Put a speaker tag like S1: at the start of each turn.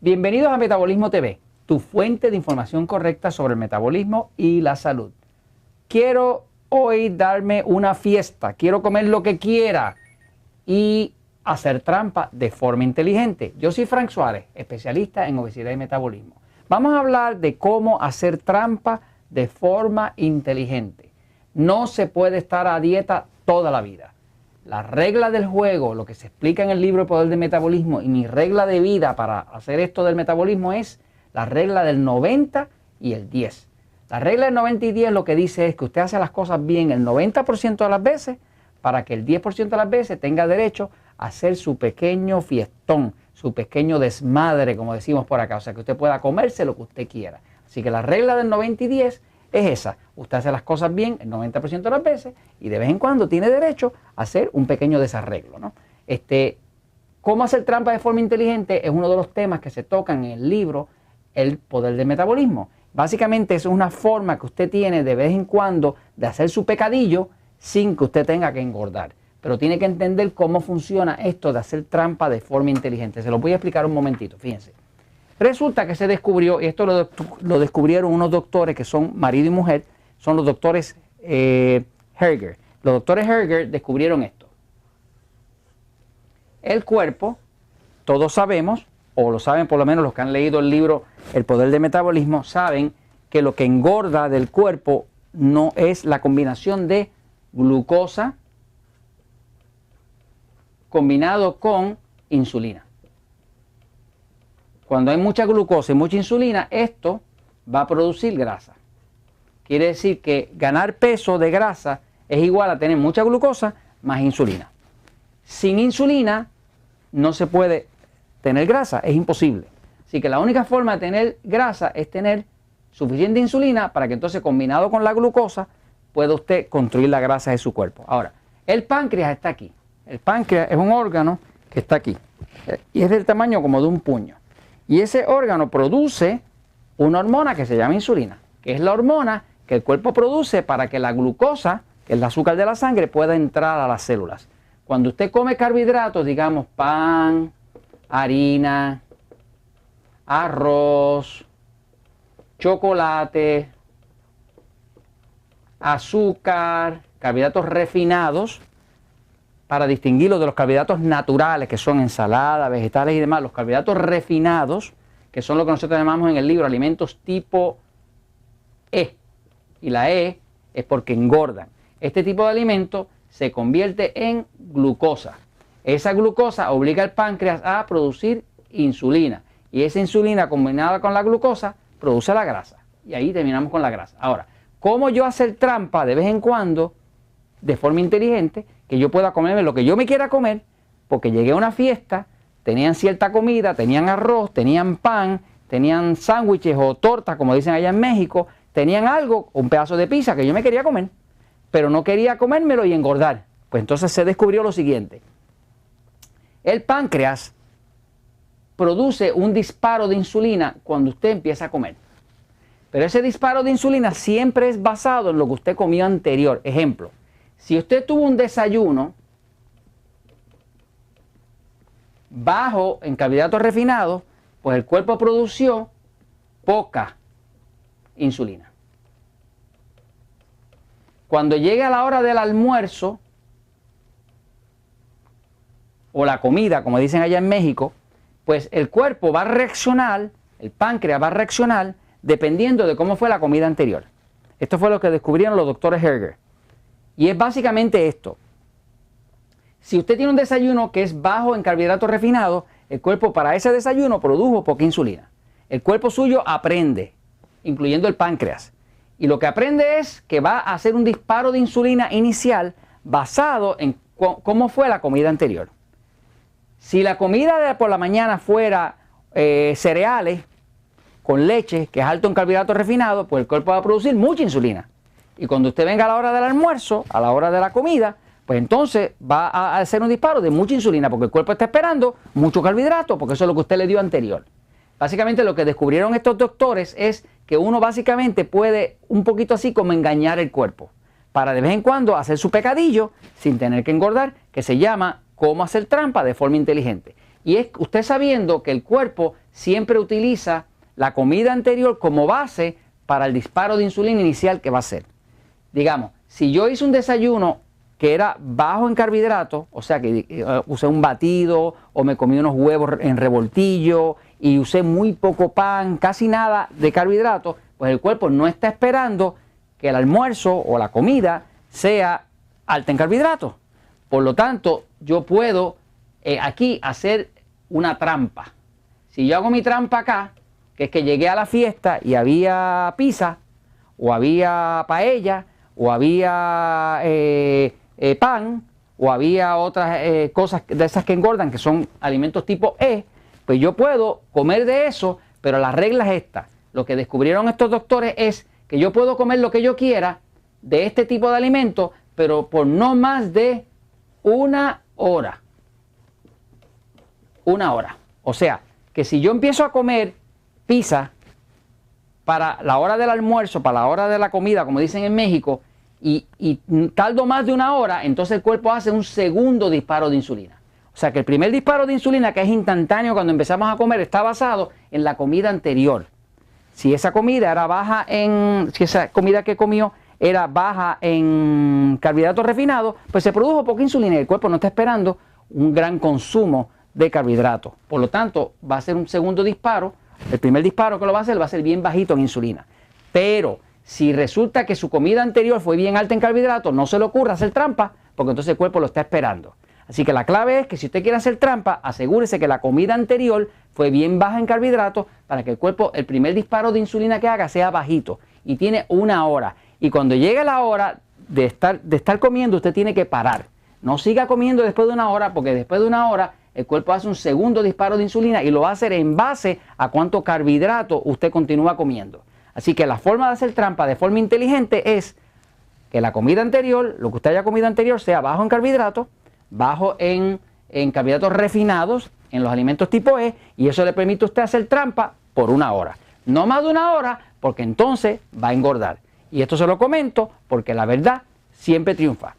S1: Bienvenidos a Metabolismo TV, tu fuente de información correcta sobre el metabolismo y la salud. Quiero hoy darme una fiesta, quiero comer lo que quiera y hacer trampa de forma inteligente. Yo soy Frank Suárez, especialista en obesidad y metabolismo. Vamos a hablar de cómo hacer trampa de forma inteligente. No se puede estar a dieta toda la vida. La regla del juego, lo que se explica en el libro El Poder del Metabolismo y mi regla de vida para hacer esto del metabolismo es la regla del 90 y el 10. La regla del 90 y 10 lo que dice es que usted hace las cosas bien el 90% de las veces para que el 10% de las veces tenga derecho a hacer su pequeño fiestón, su pequeño desmadre, como decimos por acá. O sea, que usted pueda comerse lo que usted quiera. Así que la regla del 90 y 10 es esa. Usted hace las cosas bien el 90% de las veces y de vez en cuando tiene derecho a hacer un pequeño desarreglo, ¿no? ¿Cómo hacer trampa de forma inteligente? Es uno de los temas que se tocan en el libro El Poder del Metabolismo. Básicamente eso es una forma que usted tiene de vez en cuando de hacer su pecadillo sin que usted tenga que engordar. Pero tiene que entender cómo funciona esto de hacer trampa de forma inteligente. Se lo voy a explicar un momentito, fíjense. Resulta que se descubrió, y esto lo descubrieron unos doctores que son marido y mujer, son los doctores Herger. Los doctores Herger descubrieron esto. El cuerpo, todos sabemos, o lo saben por lo menos los que han leído el libro El Poder del Metabolismo, saben que lo que engorda del cuerpo no es la combinación de glucosa combinado con insulina. Cuando hay mucha glucosa y mucha insulina, esto va a producir grasa. Quiere decir que ganar peso de grasa es igual a tener mucha glucosa más insulina. Sin insulina no se puede tener grasa, es imposible. Así que la única forma de tener grasa es tener suficiente insulina para que entonces combinado con la glucosa pueda usted construir la grasa de su cuerpo. Ahora, el páncreas está aquí. El páncreas es un órgano que está aquí y es del tamaño como de un puño. Y ese órgano produce una hormona que se llama insulina, que es la hormona que el cuerpo produce para que la glucosa, que es el azúcar de la sangre, pueda entrar a las células. Cuando usted come carbohidratos, digamos pan, harina, arroz, chocolate, azúcar, carbohidratos refinados, para distinguirlos de los carbohidratos naturales, que son ensaladas, vegetales y demás, los carbohidratos refinados, que son lo que nosotros llamamos en el libro alimentos tipo E. Y la E es porque engordan. Este tipo de alimento se convierte en glucosa. Esa glucosa obliga al páncreas a producir insulina. Y esa insulina combinada con la glucosa produce la grasa. Y ahí terminamos con la grasa. Ahora, ¿cómo yo hacer trampa de vez en cuando, de forma inteligente, que yo pueda comerme lo que yo me quiera comer, porque llegué a una fiesta, tenían cierta comida, tenían arroz, tenían pan, tenían sándwiches o tortas, como dicen allá en México, tenían algo, un pedazo de pizza que yo me quería comer, pero no quería comérmelo y engordar. Pues entonces se descubrió lo siguiente. El páncreas produce un disparo de insulina cuando usted empieza a comer. Pero ese disparo de insulina siempre es basado en lo que usted comió anterior. Ejemplo, si usted tuvo un desayuno bajo en carbohidratos refinados, pues el cuerpo produció poca insulina. Cuando llegue a la hora del almuerzo o la comida, como dicen allá en México, pues el cuerpo va a reaccionar, el páncreas va a reaccionar dependiendo de cómo fue la comida anterior. Esto fue lo que descubrieron los doctores Herger. Y es básicamente esto. Si usted tiene un desayuno que es bajo en carbohidratos refinados, el cuerpo para ese desayuno produjo poca insulina. El cuerpo suyo aprende, incluyendo el páncreas. Y lo que aprende es que va a hacer un disparo de insulina inicial basado en cómo fue la comida anterior. Si la comida de por la mañana fuera cereales con leche, que es alto en carbohidratos refinados, pues el cuerpo va a producir mucha insulina. Y cuando usted venga a la hora del almuerzo, a la hora de la comida, pues entonces va a hacer un disparo de mucha insulina porque el cuerpo está esperando mucho carbohidrato, porque eso es lo que usted le dio anterior. Básicamente lo que descubrieron estos doctores es que uno básicamente puede un poquito así como engañar el cuerpo para de vez en cuando hacer su pecadillo sin tener que engordar, que se llama cómo hacer trampa de forma inteligente. Y es usted sabiendo que el cuerpo siempre utiliza la comida anterior como base para el disparo de insulina inicial que va a hacer. Digamos, si yo hice un desayuno que era bajo en carbohidratos, o sea que usé un batido o me comí unos huevos en revoltillo y usé muy poco pan, casi nada de carbohidratos, pues el cuerpo no está esperando que el almuerzo o la comida sea alta en carbohidratos. Por lo tanto, yo puedo aquí hacer una trampa. Si yo hago mi trampa acá, que es que llegué a la fiesta y había pizza, o había paella, o había pan, o había otras cosas de esas que engordan, que son alimentos tipo E, pues yo puedo comer de eso, pero la regla es esta. Lo que descubrieron estos doctores es que yo puedo comer lo que yo quiera de este tipo de alimentos, pero por no más de una hora. Una hora. O sea, que si yo empiezo a comer pizza para la hora del almuerzo, para la hora de la comida, como dicen en México, y tardo más de una hora, entonces el cuerpo hace un segundo disparo de insulina. O sea que el primer disparo de insulina, que es instantáneo cuando empezamos a comer, está basado en la comida anterior. Si esa comida era baja si esa comida que comió era baja en carbohidratos refinados, pues se produjo poca insulina y el cuerpo no está esperando un gran consumo de carbohidratos. Por lo tanto, va a ser un segundo disparo. El primer disparo que lo va a ser bien bajito en insulina. Pero si resulta que su comida anterior fue bien alta en carbohidratos, no se le ocurra hacer trampa, porque entonces el cuerpo lo está esperando. Así que la clave es que si usted quiere hacer trampa, asegúrese que la comida anterior fue bien baja en carbohidratos para que el cuerpo, el primer disparo de insulina que haga sea bajito. Y tiene una hora. Y cuando llegue la hora de estar comiendo, usted tiene que parar. No siga comiendo después de una hora, porque después de una hora el cuerpo hace un segundo disparo de insulina y lo va a hacer en base a cuánto carbohidrato usted continúa comiendo. Así que la forma de hacer trampa de forma inteligente es que la comida anterior, lo que usted haya comido anterior, sea bajo en carbohidratos, bajo en carbohidratos refinados, en los alimentos tipo E, y eso le permite a usted hacer trampa por una hora. No más de una hora, porque entonces va a engordar. Y esto se lo comento porque la verdad siempre triunfa.